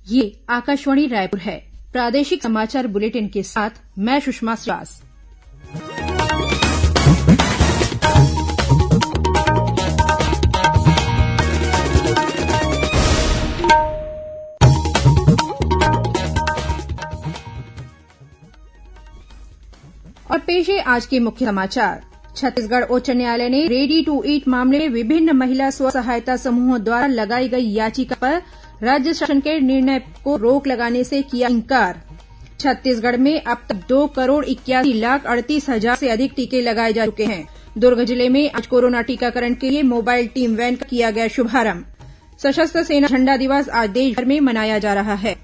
ये आकाशवाणी रायपुर है। प्रादेशिक समाचार बुलेटिन के साथ मैं सुषमा श्रीवास। और पेश है आज के मुख्य समाचार। छत्तीसगढ़ उच्च न्यायालय ने रेडी टू ईट मामले में विभिन्न महिला स्व सहायता समूहों द्वारा लगाई गई याचिका पर राज्य शासन के निर्णय को रोक लगाने से किया इंकार। छत्तीसगढ़ में अब तक 2,81,38,000 से अधिक टीके लगाए जा चुके हैं। दुर्ग जिले में आज कोरोना टीकाकरण के लिए मोबाइल टीम वैन का किया गया शुभारंभ। सशस्त्र सेना झंडा दिवस आज देश भर में मनाया जा रहा है।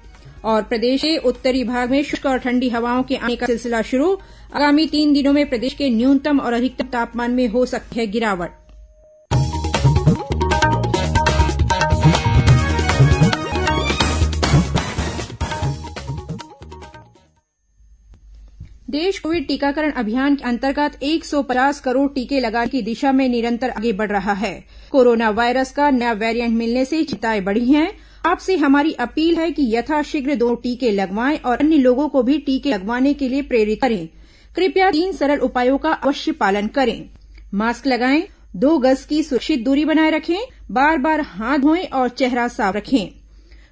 और प्रदेश के उत्तरी भाग में शुष्क और ठंडी हवाओं के आने का सिलसिला शुरू। आगामी 3 दिनों में प्रदेश के न्यूनतम और अधिकतम तापमान में हो सकती है गिरावट। देश कोविड टीकाकरण अभियान के अंतर्गत 150 करोड़ टीके लगाने की दिशा में निरंतर आगे बढ़ रहा है। कोरोना वायरस का नया वेरिएंट मिलने से चिंताएं बढ़ी हैं। आपसे हमारी अपील है कि यथाशीघ्र 2 टीके लगवाएं और अन्य लोगों को भी टीके लगवाने के लिए प्रेरित करें। कृपया 3 सरल उपायों का अवश्य पालन करें। मास्क लगाएं, 2 गज की सुरक्षित दूरी बनाए रखें, बार बार हाथ धोएं और चेहरा साफ रखें।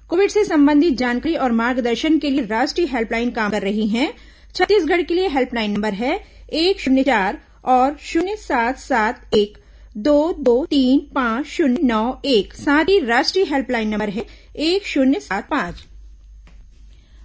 कोविड से संबंधित जानकारी और मार्गदर्शन के लिए राष्ट्रीय हेल्पलाइन काम कर रही है। छत्तीसगढ़ के लिए हेल्पलाइन नंबर है 104 और 0771223591। साथ ही राष्ट्रीय हेल्पलाइन नंबर है 1075।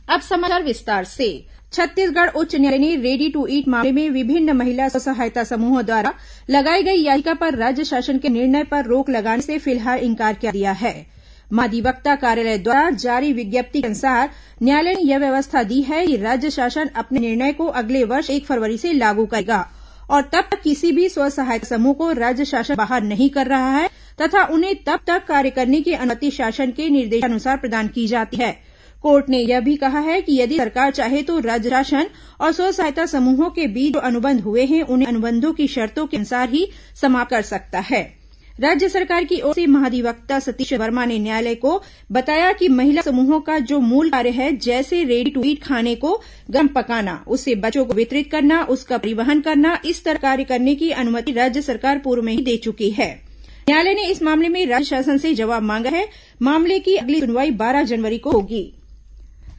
अब समाचार विस्तार से। छत्तीसगढ़ उच्च न्यायालय ने रेडी टू ईट मामले में विभिन्न महिला स्व सहायता समूहों द्वारा लगाई गई याचिका पर राज्य शासन के निर्णय पर रोक लगाने से फिलहाल इंकार कर दिया है। महाधिवक्ता कार्यालय द्वारा जारी विज्ञप्ति के अनुसार न्यायालय ने यह व्यवस्था दी है कि राज्य शासन अपने निर्णय को अगले वर्ष 1 फरवरी से लागू करेगा और तब तक किसी भी स्व सहायता समूह को राज्य शासन बाहर नहीं कर रहा है तथा उन्हें तब तक कार्य करने की अनुमति शासन के निर्देशानुसार प्रदान की जाती है। कोर्ट ने यह भी कहा है कि यदि सरकार चाहे तो राज्य शासन और स्व सहायता समूहों के बीच जो अनुबंध हुए हैं उन्हें अनुबंधों की शर्तों के अनुसार ही समाप्त कर सकता है। राज्य सरकार की ओर से महाधिवक्ता सतीश वर्मा ने न्यायालय को बताया कि महिला समूहों का जो मूल कार्य है, जैसे रेडी टू ईट खाने को गर्म पकाना, उससे बच्चों को वितरित करना, उसका परिवहन करना, इस तरह कार्य करने की अनुमति राज्य सरकार पूर्व में ही दे चुकी है। न्यायालय ने इस मामले में राज्य शासन से जवाब मांगा है। मामले की अगली सुनवाई 12 जनवरी को होगी।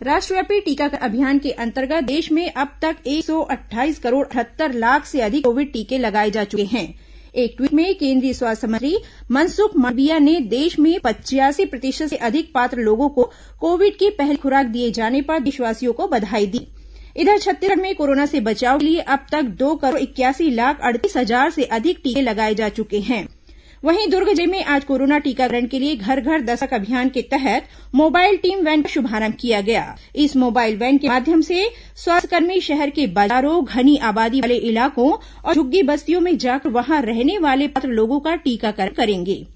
राष्ट्रव्यापी टीकाकरण अभियान के अंतर्गत देश में अब तक 128 करोड़ 78 लाख से अधिक कोविड टीके लगाए जा चुके हैं। एक ट्वीट में केंद्रीय स्वास्थ्य मंत्री मनसुख मांडविया ने देश में 85% से अधिक पात्र लोगों को कोविड की पहली खुराक दिए जाने पर देशवासियों को बधाई दी। इधर छत्तीसगढ़ में कोरोना से बचाव के लिए अब तक 2,81,38,000 से अधिक टीके लगाए जा चुके हैं। वहीं दुर्ग जिले में आज कोरोना टीकाकरण के लिए घर घर दस्तक अभियान के तहत मोबाइल टीम वैन का शुभारंभ किया गया। इस मोबाइल वैन के माध्यम से स्वास्थ्यकर्मी शहर के बाजारों, घनी आबादी वाले इलाकों और झुग्गी बस्तियों में जाकर वहां रहने वाले पात्र लोगों का टीकाकरण करेंगे।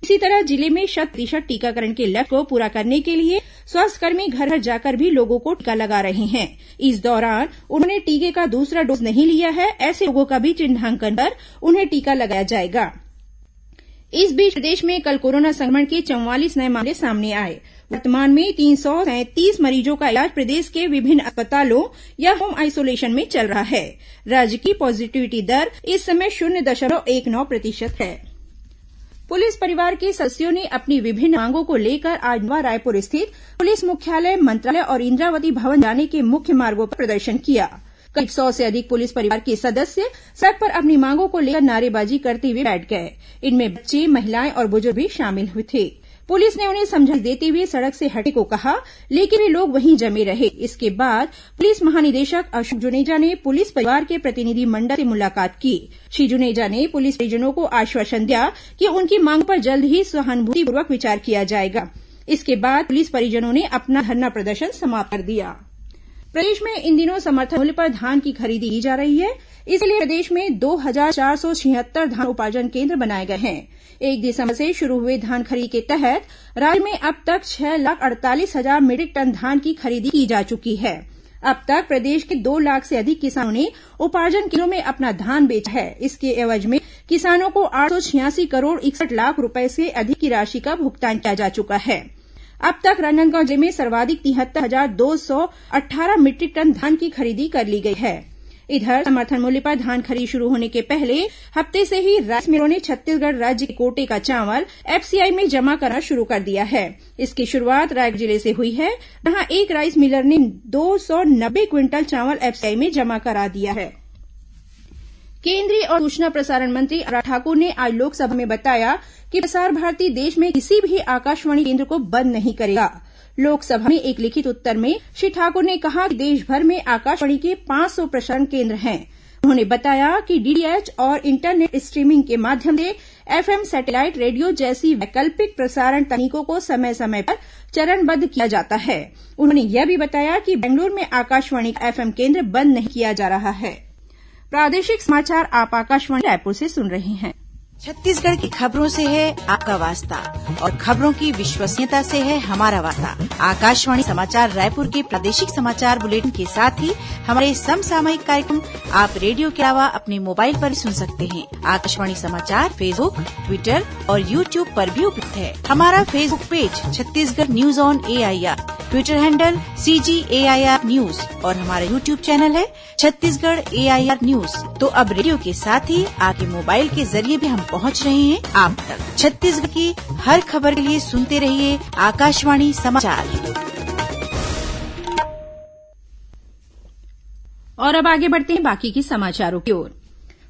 इसी तरह जिले में 100% टीकाकरण के लक्ष्य को पूरा करने के लिए स्वास्थ्यकर्मी घर घर जाकर भी लोगों को टीका लगा रहे हैं। इस दौरान उन्होंने टीके का दूसरा डोज नहीं लिया है, ऐसे लोगों का भी चिन्हांकन कर उन्हें टीका लगाया जाएगा। इस बीच प्रदेश में कल कोरोना संक्रमण के 44 नए मामले सामने आए। वर्तमान में 337 मरीजों का इलाज प्रदेश के विभिन्न अस्पतालों या होम आइसोलेशन में चल रहा है। राज्य की पॉजिटिविटी दर इस समय 0.19% है। पुलिस परिवार के सदस्यों ने अपनी विभिन्न मांगों को लेकर आज नवा रायपुर स्थित पुलिस मुख्यालय, मंत्रालय और इंद्रावती भवन जाने के मुख्य मार्गों पर प्रदर्शन किया। करीब 100 से अधिक पुलिस परिवार के सदस्य सड़क पर अपनी मांगों को लेकर नारेबाजी करते हुए बैठ गए। इनमें बच्चे, महिलाएं और बुजुर्ग भी शामिल हुए थे। पुलिस ने उन्हें समझाइश देते हुए सड़क से हटने को कहा, लेकिन वे लोग वहीं जमे रहे। इसके बाद पुलिस महानिदेशक अशोक जुनेजा ने पुलिस परिवार के प्रतिनिधि मंडल से मुलाकात की। श्री जुनेजा ने पुलिस परिजनों को आश्वासन दिया कि उनकी मांग पर जल्द ही सहानुभूतिपूर्वक विचार किया जाएगा। इसके बाद पुलिस परिजनों ने अपना धरना प्रदर्शन समाप्त कर दिया। प्रदेश में इन दिनों समर्थन मूल्य पर धान की खरीदी की जा रही है। इसलिए प्रदेश में 2,476 धान उपार्जन केंद्र बनाए गए हैं। 1 दिसंबर से शुरू हुए धान खरीदी के तहत राज्य में अब तक 6,48,000 मीट्रिक टन धान की खरीदी की जा चुकी है। अब तक प्रदेश के 2 लाख से अधिक किसानों ने उपार्जन केंद्रों में अपना धान बेचा है। इसके एवज में किसानों को 886 करोड़ 61 लाख रुपए से अधिक की राशि का भुगतान किया जा चुका है। अब तक राजनांदगांव जिले में सर्वाधिक 73,218 मीट्रिक टन धान की खरीदी कर ली गई है। इधर समर्थन मूल्य पर धान खरीदी शुरू होने के पहले हफ्ते से ही राइस मिलों ने छत्तीसगढ़ राज्य के कोटे का चावल एफसीआई में जमा करना शुरू कर दिया है। इसकी शुरुआत रायगढ़ जिले से हुई है, जहां एक राइस मिलर ने 290 क्विंटल चावल एफसीआई में जमा करा दिया है। केंद्रीय और सूचना प्रसारण मंत्री अनुराग ठाकुर ने आज लोकसभा में बताया कि प्रसार भारती देश में किसी भी आकाशवाणी केंद्र को बंद नहीं करेगा। लोकसभा में एक लिखित उत्तर में श्री ठाकुर ने कहा कि देश भर में आकाशवाणी के 500 प्रसारण केंद्र हैं। उन्होंने बताया कि डीडीएच और इंटरनेट स्ट्रीमिंग के माध्यम से एफएम सैटेलाइट रेडियो जैसी वैकल्पिक प्रसारण तकनीकों को समय समय पर चरणबद्ध किया जाता है। उन्होंने यह भी बताया कि बेंगलुरु में आकाशवाणी का एफएम केंद्र बंद नहीं किया जा रहा है। प्रादेशिक समाचार आप आकाशवाणी रायपुर से सुन रहे हैं। छत्तीसगढ़ की खबरों से है आपका वास्ता और खबरों की विश्वसनीयता से है हमारा वास्ता। आकाशवाणी समाचार रायपुर के प्रादेशिक समाचार बुलेटिन के साथ ही हमारे समसामयिक कार्यक्रम आप रेडियो के अलावा अपने मोबाइल पर सुन सकते हैं। आकाशवाणी समाचार फेसबुक, ट्विटर और यूट्यूब पर भी उपलब्ध है। हमारा Facebook page Chhattisgarh news on AIR, Twitter handle CGAIR news और हमारा यूट्यूब चैनल है छत्तीसगढ़ AIR न्यूज। तो अब रेडियो के साथ ही आपके मोबाइल के जरिए भी हम पहुंच रहे हैं आप तक। छत्तीसगढ़ की हर खबर के लिए सुनते रहिए आकाशवाणी समाचार। और अब आगे बढ़ते हैं बाकी के समाचारों की ओर।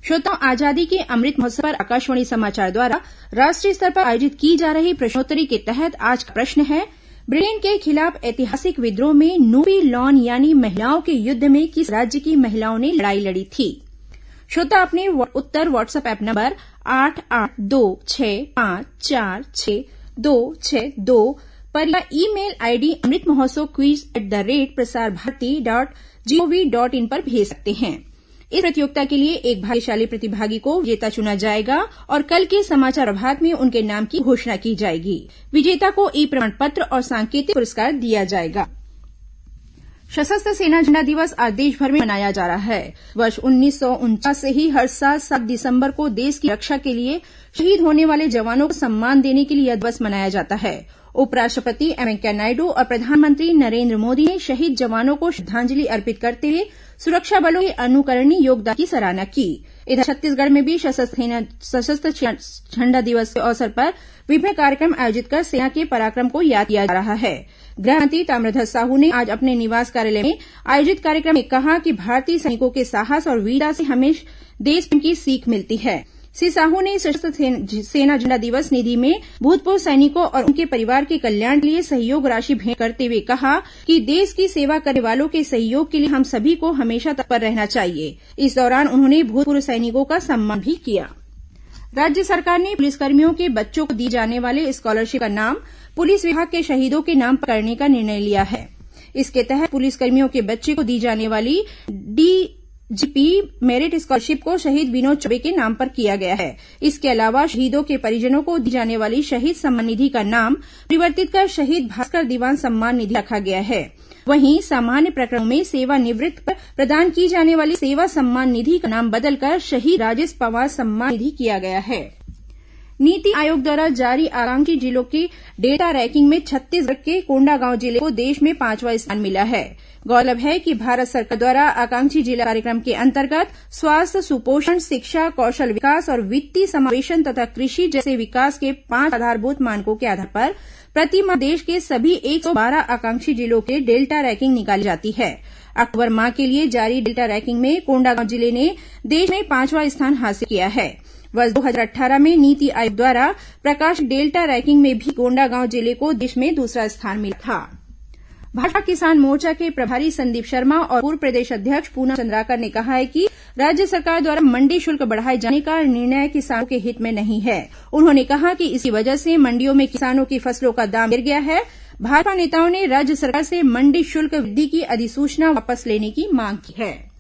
श्रोताओं, आजादी के अमृत महोत्सव पर आकाशवाणी समाचार द्वारा राष्ट्रीय स्तर पर आयोजित की जा रही प्रश्नोत्तरी के तहत आज का प्रश्न है, ब्रिटेन के खिलाफ ऐतिहासिक विद्रोह में नूरी लॉन यानी महिलाओं के युद्ध में किस राज्य की महिलाओं ने लड़ाई लड़ी थी? श्रोता अपने उत्तर व्हाट्सएप ऐप नंबर 8826546262 पर या ईमेल आईडी amritmahotsav@prasarbharati.gov.in पर भेज सकते हैं। इस प्रतियोगिता के लिए एक भाग्यशाली प्रतिभागी को विजेता चुना जाएगा और कल के समाचार प्रभात में उनके नाम की घोषणा की जाएगी। विजेता को ई प्रमाण पत्र और सांकेतिक पुरस्कार दिया जाएगा। सशस्त्र सेना झंडा दिवस आज देश भर में मनाया जा रहा है। वर्ष 1949 से ही हर साल 7 दिसंबर को देश की रक्षा के लिए शहीद होने वाले जवानों को सम्मान देने के लिए यह दिवस मनाया जाता है। उपराष्ट्रपति एम वेंकैया नायडू और प्रधानमंत्री नरेंद्र मोदी ने शहीद जवानों को श्रद्धांजलि अर्पित करते हुए सुरक्षा बलों के अनुकरणीय योगदान की सराहना की। इधर छत्तीसगढ़ में भी सशस्त्र झंडा दिवस के अवसर पर विभिन्न कार्यक्रम आयोजित कर सेना के पराक्रम को याद किया जा रहा है। गृहमंत्री ताम्रध्वज साहू ने आज अपने निवास कार्यालय में आयोजित कार्यक्रम में कहा कि भारतीय सैनिकों के साहस और वीरता से हमें देश प्रेम की सीख मिलती है। श्री साहू ने सशस्त्र सेना झंडा दिवस निधि में भूतपूर्व सैनिकों और उनके परिवार के कल्याण के लिए सहयोग राशि भेंट करते हुए कहा कि देश की सेवा करने वालों के सहयोग के लिए हम सभी को हमेशा तत्पर रहना चाहिए। इस दौरान उन्होंने भूतपूर्व सैनिकों का सम्मान भी किया। राज्य सरकार ने पुलिसकर्मियों के बच्चों को दी जाने वाले स्कॉलरशिप का नाम पुलिस विभाग के शहीदों के नाम पर करने का निर्णय लिया है। इसके तहत पुलिसकर्मियों के बच्चे को दी जाने वाली डीजीपी मेरिट स्कॉलरशिप को शहीद विनोद चौबे के नाम पर किया गया है। इसके अलावा शहीदों के परिजनों को दी जाने वाली शहीद सम्मान निधि का नाम परिवर्तित कर शहीद भास्कर दीवान सम्मान निधि रखा गया है। वहीं सामान्य प्रकरणों में सेवानिवृत्त पर प्रदान की जाने वाली सेवा सम्मान निधि का नाम बदलकर शहीद राजेश पवार सम्मान निधि किया गया है। नीति आयोग द्वारा जारी आकांक्षी जिलों की डेटा रैंकिंग में छत्तीसगढ़ के कोंडागांव जिले को देश में 5वां स्थान मिला है। गौरतलब है कि भारत सरकार द्वारा आकांक्षी जिला कार्यक्रम के अंतर्गत स्वास्थ्य, सुपोषण, शिक्षा, कौशल विकास और वित्तीय समावेशन तथा कृषि जैसे विकास के 5 आधारभूत मानकों के आधार पर प्रति माह देश के सभी 112 आकांक्षी जिलों के डेल्टा रैंकिंग निकाली जाती है। अक्टूबर माह के लिए जारी डेल्टा रैंकिंग में कोंडागांव जिले ने देश में 5वां स्थान हासिल किया है। वर्ष 2018 में नीति आयोग द्वारा प्रकाशित डेल्टा रैंकिंग में भी कोंडागांव जिले को देश में दूसरा स्थान मिला था। भाजपा किसान मोर्चा के प्रभारी संदीप शर्मा और पूर्व प्रदेश अध्यक्ष पूनम चंद्राकर ने कहा है कि राज्य सरकार द्वारा मंडी शुल्क बढ़ाए जाने का निर्णय किसानों के हित में नहीं है। उन्होंने कहा कि इसी वजह से मंडियों में किसानों की फसलों का दाम गिर गया है। भाजपा नेताओं ने राज्य सरकार से मंडी शुल्क वृद्धि की अधिसूचना वापस लेने की मांग की है।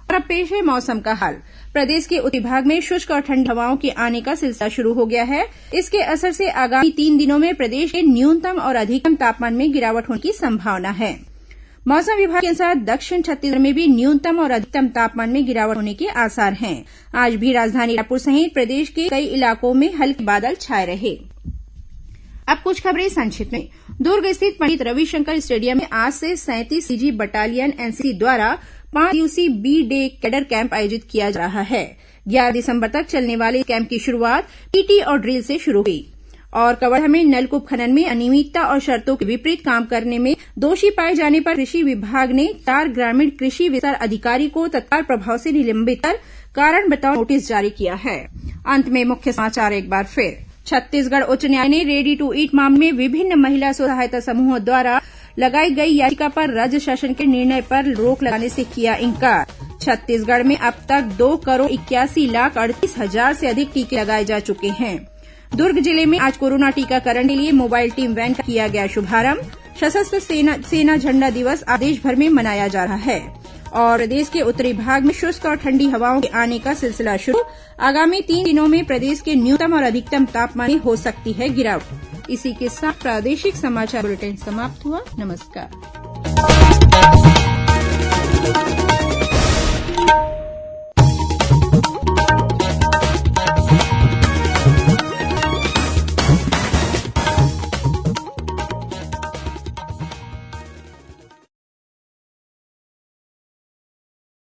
और अब पेश है मौसम का हाल। प्रदेश के उत्तरी भाग में शुष्क और ठंडी हवाओं के आने का सिलसिला शुरू हो गया है। इसके असर से आगामी 3 दिनों में प्रदेश के न्यूनतम और अधिकतम तापमान में गिरावट होने की संभावना है। मौसम विभाग के अनुसार दक्षिण छत्तीसगढ़ में भी न्यूनतम और अधिकतम तापमान में गिरावट होने के आसार हैं। आज भी राजधानी रायपुर सहित प्रदेश के कई इलाकों में हल्के बादल छाए रहे। अब कुछ खबरें संक्षिप्त में। दुर्ग स्थित पंडित रविशंकर स्टेडियम में आज से 37 सीजी बटालियन एनसीसी द्वारा 5 दिवसीय बी डे कैडर कैंप आयोजित किया जा रहा है। 11 दिसंबर तक चलने वाले कैंप की शुरुआत पीटी और ड्रिल से शुरू हुई। और कवर्धा में नलकूप खनन में अनियमितता और शर्तों के विपरीत काम करने में दोषी पाए जाने पर कृषि विभाग ने 4 ग्रामीण कृषि विस्तार अधिकारी को तत्काल प्रभाव से निलंबित कर कारण बताओ नोटिस जारी किया है। अंत में मुख्य समाचार एक बार फिर। छत्तीसगढ़ उच्च न्यायालय ने रेडी टू ईट मामले में विभिन्न महिला स्व सहायता समूहों द्वारा लगाई गई याचिका पर राज्य शासन के निर्णय पर रोक लगाने से किया इंकार। छत्तीसगढ़ में अब तक 2,81,38,000 से अधिक टीके लगाए जा चुके हैं। दुर्ग जिले में आज कोरोना टीकाकरण के लिए मोबाइल टीम वैन का किया गया शुभारंभ। सशस्त्र सेना झंडा दिवस आज देश भर में मनाया जा रहा है। और प्रदेश के उत्तरी भाग में शुष्क और ठंडी हवाओं के आने का सिलसिला शुरू। आगामी 3 दिनों में प्रदेश के न्यूनतम और अधिकतम तापमान में हो सकती है गिरावट। इसी के साथ प्रादेशिक समाचार बुलेटिन समाप्त हुआ। नमस्कार।